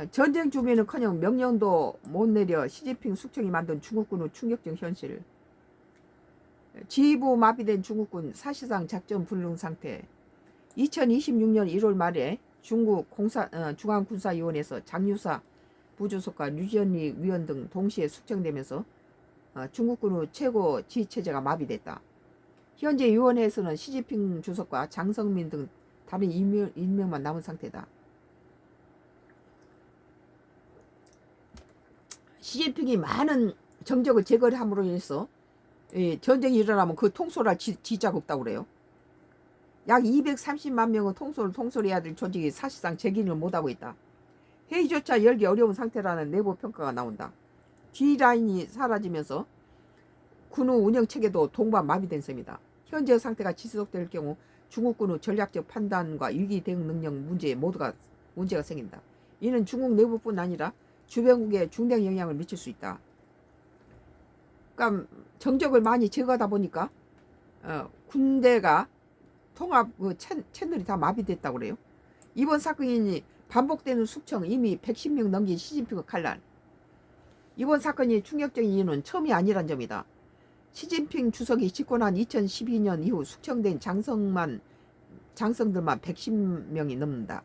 전쟁 준비는커녕 명령도 못 내려 시진핑 숙청이 만든 중국군의 충격적 현실. 지휘부 마비된 중국군 사실상 작전 불능 상태. 2026년 1월 말에 중국 중앙군사위원회에서 장유사 부주석과 류지연리 위원 등 동시에 숙청되면서 중국군의 최고 지휘체제가 마비됐다. 현재 위원회에서는 시진핑 주석과 장성민 등 다른 인명만 남은 상태다. 시진핑이 많은 정적을 제거를 함으로 인해서 전쟁이 일어나면 그 통솔할 지자가 없다고 그래요. 약 230만 명의 통솔해야 될 조직이 사실상 재기를 못하고 있다. 회의조차 열기 어려운 상태라는 내부 평가가 나온다. D라인이 사라지면서 군의 운영체계도 동반 마비된 셈이다. 현재 상태가 지속될 경우 중국군의 전략적 판단과 위기 대응 능력 모두가 문제가 생긴다. 이는 중국 내부뿐 아니라 주변국에 중대한 영향을 미칠 수 있다. 그러니까 정적을 많이 제거하다 보니까 군대가 통합 채널이 다 마비됐다고 그래요. 이번 사건이 반복되는 숙청, 이미 110명 넘긴 시진핑의 칼날. 이번 사건이 충격적인 이유는 처음이 아니란 점이다. 시진핑 주석이 집권한 2012년 이후 숙청된 장성들만 110명이 넘는다.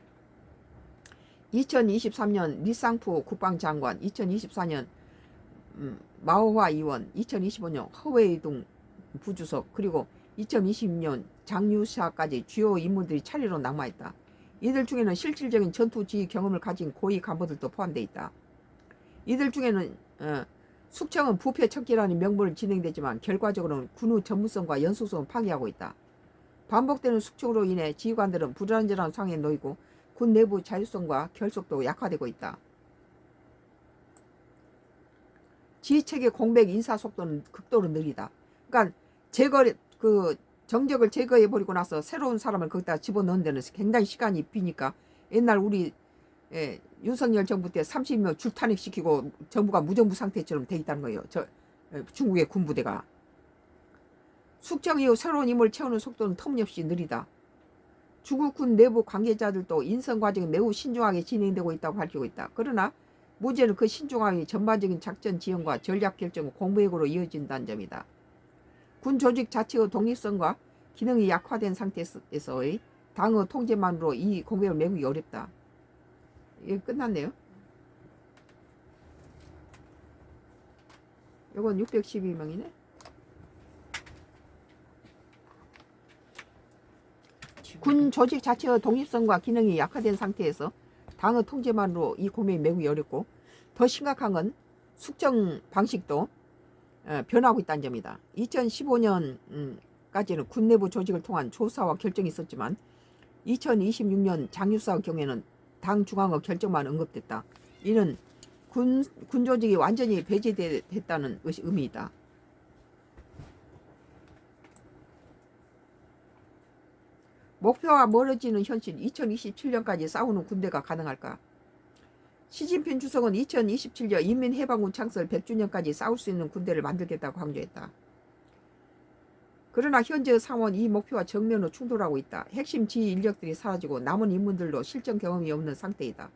2023년 리쌍푸 국방장관, 2024년 마오화 의원, 2025년 허웨이둥 부주석, 그리고 2026년 장유샤까지 주요 인물들이 차례로 낙마했다. 이들 중에는 실질적인 전투 지휘 경험을 가진 고위 간부들도 포함되어 있다. 이들 중에는 숙청은 부패 척기라는 명분을 진행되지만 결과적으로는 군의 전문성과 연속성을 파괴하고 있다. 반복되는 숙청으로 인해 지휘관들은 불안전한 상황에 놓이고 군 내부 자율성과 결속도 약화되고 있다. 지휘체계 공백 인사 속도는 극도로 느리다. 그러니까 정적을 제거해버리고 나서 새로운 사람을 거기다 집어넣는 데는 굉장히 시간이 비니까 옛날 우리 윤석열 정부 때 30명 줄탄핵시키고 정부가 무정부 상태처럼 돼 있다는 거예요. 중국의 군부대가. 숙청 이후 새로운 인물을 채우는 속도는 터무니없이 느리다. 중국군 내부 관계자들도 인선 과정이 매우 신중하게 진행되고 있다고 밝히고 있다. 그러나 문제는 그 신중함이 전반적인 작전 지형과 전략 결정 공백으로 이어진다는 점이다. 군 조직 자체의 독립성과 기능이 약화된 상태에서의 당의 통제만으로 이 공백을 메우기 어렵다. 이게 끝났네요. 이건 612명이네. 군 조직 자체의 독립성과 기능이 약화된 상태에서 당의 통제만으로 이 공백이 메우기 어렵고, 더 심각한 건 숙청 방식도 변하고 있다는 점이다. 2015년까지는 군 내부 조직을 통한 조사와 결정이 있었지만 2026년 장유사의 경우에는 당 중앙의 결정만 언급됐다. 이는 군 조직이 완전히 배제됐다는 의미이다. 목표와 멀어지는 현실, 2027년까지 싸우는 군대가 가능할까? 시진핑 주석은 2027년 인민해방군 창설 100주년까지 싸울 수 있는 군대를 만들겠다고 강조했다. 그러나 현재 상황은 이 목표와 정면으로 충돌하고 있다. 핵심 지휘 인력들이 사라지고 남은 인물들도 실전 경험이 없는 상태이다.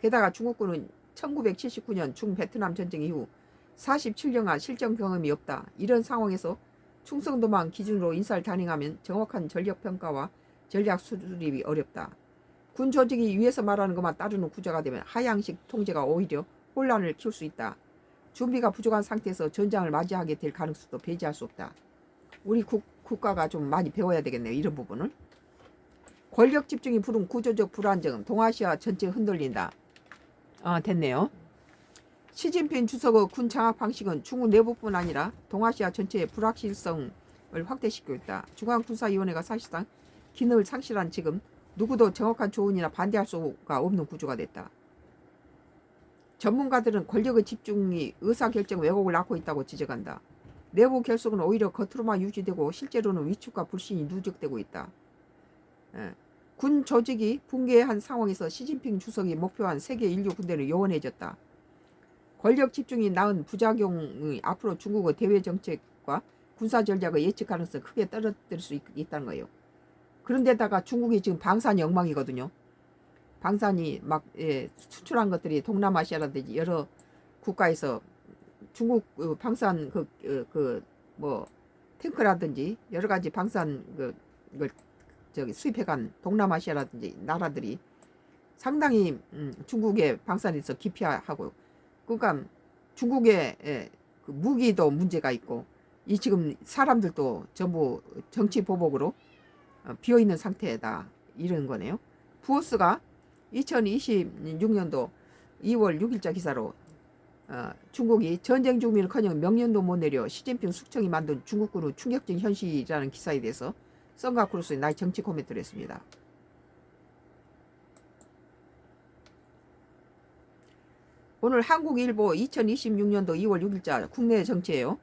게다가 중국군은 1979년 중베트남 전쟁 이후 47년간 실전 경험이 없다. 이런 상황에서 충성도만 기준으로 인사를 단행하면 정확한 전력평가와 전략 수립이 어렵다. 군 조직이 위에서 말하는 것만 따르는 구조가 되면 하향식 통제가 오히려 혼란을 키울 수 있다. 준비가 부족한 상태에서 전장을 맞이하게 될 가능성도 배제할 수 없다. 우리 국가가 좀 많이 배워야 되겠네요. 이런 부분을. 권력 집중이 부른 구조적 불안정은 동아시아 전체에 흔들린다. 됐네요. 시진핑 주석의 군 장악 방식은 중국 내부뿐 아니라 동아시아 전체의 불확실성을 확대시키고 있다. 중앙군사위원회가 사실상 기능을 상실한 지금 누구도 정확한 조언이나 반대할 수가 없는 구조가 됐다. 전문가들은 권력의 집중이 의사결정 왜곡을 낳고 있다고 지적한다. 내부 결속은 오히려 겉으로만 유지되고 실제로는 위축과 불신이 누적되고 있다. 군 조직이 붕괴한 상황에서 시진핑 주석이 목표한 세계 인류 군대는 요원해졌다. 권력 집중이 낳은 부작용이 앞으로 중국의 대외 정책과 군사 전략의 예측 가능성을 크게 떨어뜨릴 수 있다는 거예요. 그런데다가 중국이 지금 방산이 엉망이거든요. 방산이 막 수출한 것들이 동남아시아라든지 여러 국가에서 중국 방산 뭐 탱크라든지 여러 가지 방산 걸 저기 수입해간 동남아시아라든지 나라들이 상당히 중국의 방산에서 기피하고, 그러니까 중국의 그 무기도 문제가 있고, 이 지금 사람들도 전부 정치 보복으로 비어 있는 상태다 이런 거네요. 부어스가 2026년도 2월 6일자 기사로 중국이 전쟁 중비는커녕 명령도 못 내려 시진핑 숙청이 만든 중국군의 충격적인 현실이라는 기사에 대해서 썬가 크루스의 나의 정치 코멘트를 했습니다. 오늘 한국일보 2026년도 2월 6일자 국내 정치예요.